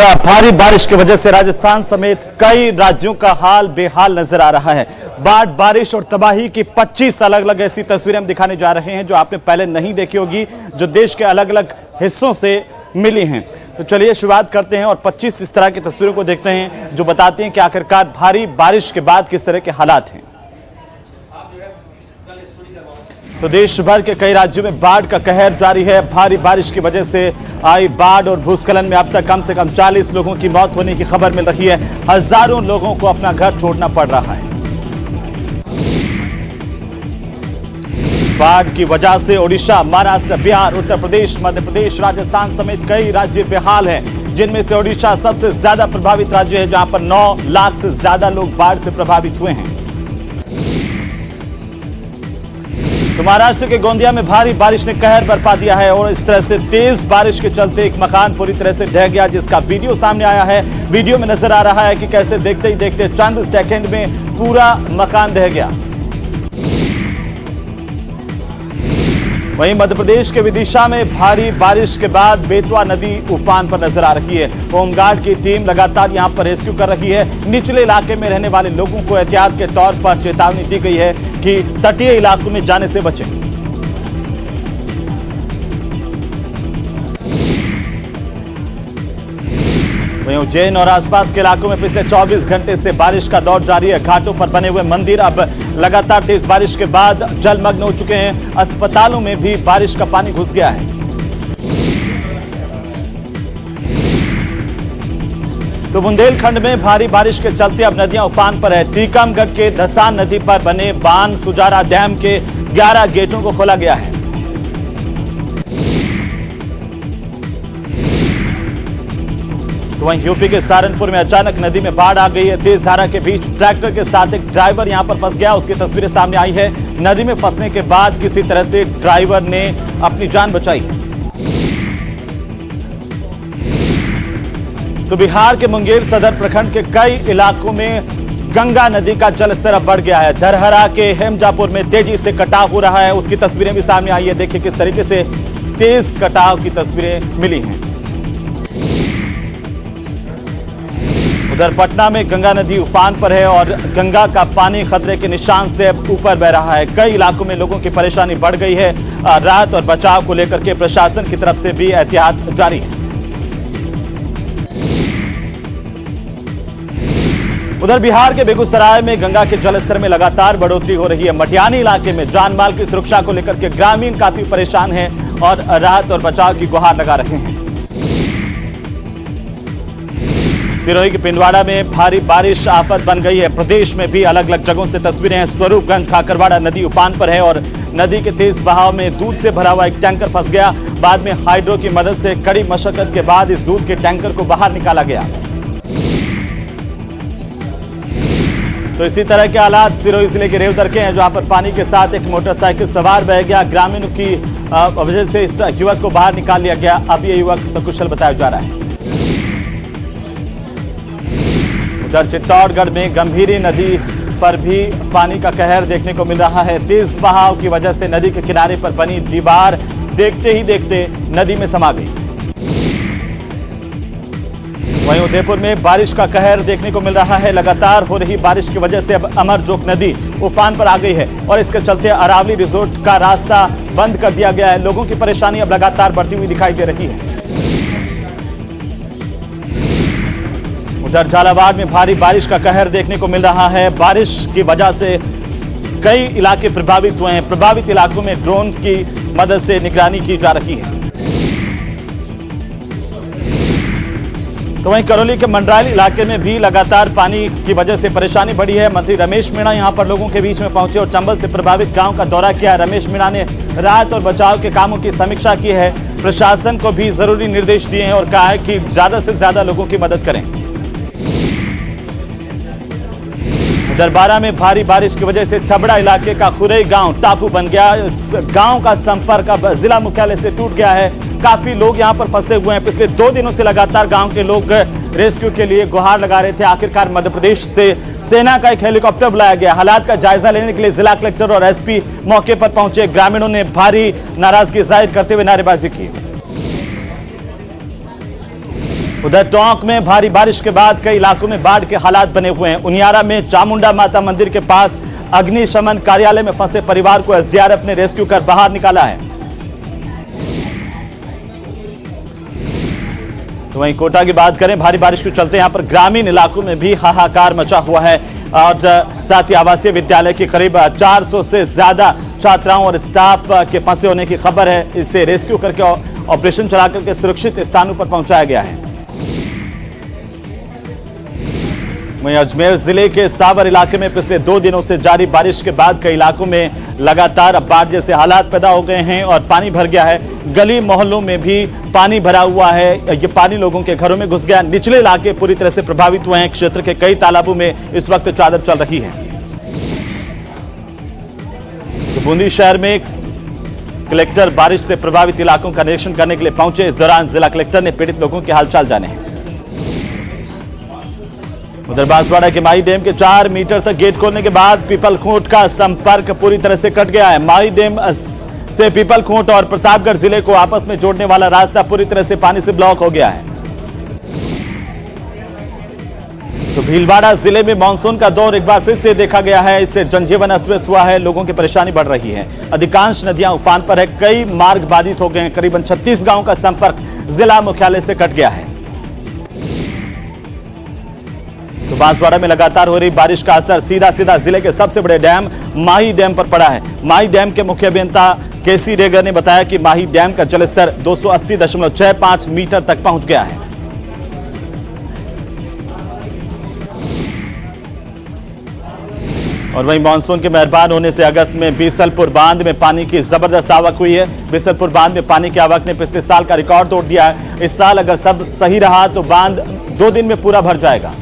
भारी बारिश की वजह से राजस्थान समेत कई राज्यों का हाल बेहाल नजर आ रहा है। बाढ़, बारिश और तबाही की 25 अलग अलग ऐसी तस्वीरें हम दिखाने जा रहे हैं जो आपने पहले नहीं देखी होगी, जो देश के अलग अलग हिस्सों से मिली हैं। तो चलिए शुरुआत करते हैं और 25 इस तरह की तस्वीरों को देखते हैं जो बताती हैं कि आखिरकार भारी बारिश के बाद किस तरह के हालात हैं। तो देश भर के कई राज्यों में बाढ़ का कहर जारी है। भारी बारिश की वजह से आई बाढ़ और भूस्खलन में अब तक कम से कम 40 लोगों की मौत होने की खबर मिल रही है। हजारों लोगों को अपना घर छोड़ना पड़ रहा है। बाढ़ की वजह से ओडिशा, महाराष्ट्र, बिहार, उत्तर प्रदेश, मध्य प्रदेश, राजस्थान समेत कई राज्य बेहाल हैं, जिनमें से ओडिशा सबसे ज्यादा प्रभावित राज्य है, जहां पर 9 लाख से ज्यादा लोग बाढ़ से प्रभावित हुए हैं। तो महाराष्ट्र के गोंदिया में भारी बारिश ने कहर बरपा दिया है और इस तरह से तेज बारिश के चलते एक मकान पूरी तरह से ढह गया, जिसका वीडियो सामने आया है। वीडियो में नजर आ रहा है कि कैसे देखते ही देखते चंद सेकंड में पूरा मकान ढह गया। वहीं मध्य प्रदेश के विदिशा में भारी बारिश के बाद बेतवा नदी उफान पर नजर आ रही है। होमगार्ड की टीम लगातार यहां पर रेस्क्यू कर रही है। निचले इलाके में रहने वाले लोगों को एहतियात के तौर पर चेतावनी दी गई है कि तटीय इलाकों में जाने से बचें। वहीं उज्जैन और आसपास के इलाकों में पिछले 24 घंटे से बारिश का दौर जारी है। घाटों पर बने हुए मंदिर अब लगातार तेज बारिश के बाद जलमग्न हो चुके हैं। अस्पतालों में भी बारिश का पानी घुस गया है। तो बुंदेलखंड में भारी बारिश के चलते अब नदियां उफान पर है। टीकमगढ़ के धसान नदी पर बने बांध सुजारा डैम के 11 गेटों को खोला गया है। तो वहीं यूपी के सहारनपुर में अचानक नदी में बाढ़ आ गई है। तेज धारा के बीच ट्रैक्टर के साथ एक ड्राइवर यहां पर फंस गया, उसकी तस्वीरें सामने आई है। नदी में फंसने के बाद किसी तरह से ड्राइवर ने अपनी जान बचाई। तो बिहार के मुंगेर सदर प्रखंड के कई इलाकों में गंगा नदी का जलस्तर अब बढ़ गया है। धरहरा के हेमजापुर में तेजी से कटाव हो रहा है, उसकी तस्वीरें भी सामने आई है। देखिए किस तरीके से तेज कटाव की तस्वीरें मिली हैं। उधर पटना में गंगा नदी उफान पर है और गंगा का पानी खतरे के निशान से ऊपर बह रहा है। कई इलाकों में लोगों की परेशानी बढ़ गई है। राहत और बचाव को लेकर के प्रशासन की तरफ से भी एहतियात जारी है। उधर बिहार के बेगूसराय में गंगा के जलस्तर में लगातार बढ़ोतरी हो रही है। मटियानी इलाके में जानमाल की सुरक्षा को लेकर के ग्रामीण काफी परेशान हैं और राहत और बचाव की गुहार लगा रहे हैं। सिरोही के पिंडवाड़ा में भारी बारिश आफत बन गई है। प्रदेश में भी अलग अलग जगहों से तस्वीरें हैं। स्वरूपगंज खाकरवाड़ा नदी उफान पर है और नदी के तेज बहाव में दूध से भरा हुआ एक टैंकर फंस गया। बाद में हाइड्रो की मदद से कड़ी मशक्कत के बाद इस दूध के टैंकर को बाहर निकाला गया। तो इसी तरह के हालात सिरोही जिले के रेवदर के हैं, जहां पर पानी के साथ एक मोटरसाइकिल सवार बह गया। ग्रामीणों की वजह से इस युवक को बाहर निकाल लिया गया। अब ये युवक सकुशल बताया जा रहा है। उधर चित्तौड़गढ़ में गंभीरी नदी पर भी पानी का कहर देखने को मिल रहा है। तेज बहाव की वजह से नदी के किनारे पर बनी दीवार देखते ही देखते नदी में समा गई। वहीं उदयपुर में बारिश का कहर देखने को मिल रहा है। लगातार हो रही बारिश की वजह से अब अमरजोक नदी उफान पर आ गई है और इसके चलते अरावली रिजोर्ट का रास्ता बंद कर दिया गया है। लोगों की परेशानी अब लगातार बढ़ती हुई दिखाई दे रही है। उधर झालावाड़ में भारी बारिश का कहर देखने को मिल रहा है। बारिश की वजह से कई इलाके प्रभावित हुए हैं। प्रभावित इलाकों में ड्रोन की मदद से निगरानी की जा रही है। तो वहीं करौली के मंडरायल इलाके में भी लगातार पानी की वजह से परेशानी बढ़ी है। मंत्री रमेश मीणा यहां पर लोगों के बीच में पहुंचे और चंबल से प्रभावित गांव का दौरा किया। रमेश मीणा ने राहत और बचाव के कामों की समीक्षा की है। प्रशासन को भी जरूरी निर्देश दिए हैं और कहा है कि ज्यादा से ज्यादा लोगों की मदद करें। दरबारा में भारी बारिश की वजह से छबड़ा इलाके का खुरई गांव टापू बन गया। इस गांव का संपर्क अब जिला मुख्यालय से टूट गया है। काफी लोग यहां पर फंसे हुए हैं। पिछले 2 दिनों से लगातार गांव के लोग रेस्क्यू के लिए गुहार लगा रहे थे। आखिरकार मध्य प्रदेश से सेना का एक हेलीकॉप्टर बुलाया गया। हालात का जायजा लेने के लिए जिला कलेक्टर और एसपी मौके पर पहुंचे। ग्रामीणों ने भारी नाराजगी जाहिर करते हुए नारेबाजी की। उधर टोंक में भारी बारिश के बाद कई इलाकों में बाढ़ के हालात बने हुए हैं। उनियारा में चामुंडा माता मंदिर के पास अग्निशमन कार्यालय में फंसे परिवार को एसडीआरएफ ने रेस्क्यू कर बाहर निकाला है। तो वहीं कोटा की बात करें, भारी बारिश के चलते यहां पर ग्रामीण इलाकों में भी हाहाकार मचा हुआ है और साथ ही आवासीय विद्यालय के करीब 400 से ज्यादा छात्राओं और स्टाफ के फंसे होने की खबर है। इसे रेस्क्यू करके ऑपरेशन चलाकर के सुरक्षित स्थानों पर पहुंचाया गया है। वहीं अजमेर जिले के सावर इलाके में पिछले 2 दिनों से जारी बारिश के बाद कई इलाकों में लगातार बाढ़ जैसे हालात पैदा हो गए हैं और पानी भर गया है। गली मोहल्लों में भी पानी भरा हुआ है। ये पानी लोगों के घरों में घुस गया। निचले इलाके पूरी तरह से प्रभावित हुए हैं। क्षेत्र के कई तालाबों में इस वक्त चादर चल रही है। तो बूंदी शहर में कलेक्टर बारिश से प्रभावित इलाकों का निरीक्षण करने के लिए पहुंचे। इस दौरान जिला कलेक्टर ने पीड़ित लोगों के हालचाल जाने। उधर बांसवाड़ा के माही डैम के 4 मीटर तक गेट खोलने के बाद पीपलखूंट का संपर्क पूरी तरह से कट गया है। माही डैम से पीपलखूंट और प्रतापगढ़ जिले को आपस में जोड़ने वाला रास्ता पूरी तरह से पानी से ब्लॉक हो गया है। तो भीलवाड़ा जिले में मानसून का दौर एक बार फिर से देखा गया है। इससे जनजीवन अस्त व्यस्त हुआ है, लोगों की परेशानी बढ़ रही है। अधिकांश नदियां उफान पर है, कई मार्ग बाधित हो गए हैं। करीबन 36 गांवों का संपर्क जिला मुख्यालय से कट गया है। तो बांसवाड़ा में लगातार हो रही बारिश का असर सीधा सीधा जिले के सबसे बड़े डैम माही डैम पर पड़ा है। माही डैम के मुख्य अभियंता केसी रेगर ने बताया कि माही डैम का जलस्तर 280.65 मीटर तक पहुंच गया है। और वहीं मानसून के मेहरबान होने से अगस्त में बीसलपुर बांध में पानी की जबरदस्त आवक हुई है। बीसलपुर बांध में पानी की आवक ने पिछले साल का रिकॉर्ड तोड़ दिया है। इस साल अगर सब सही रहा तो बांध 2 दिन में पूरा भर जाएगा।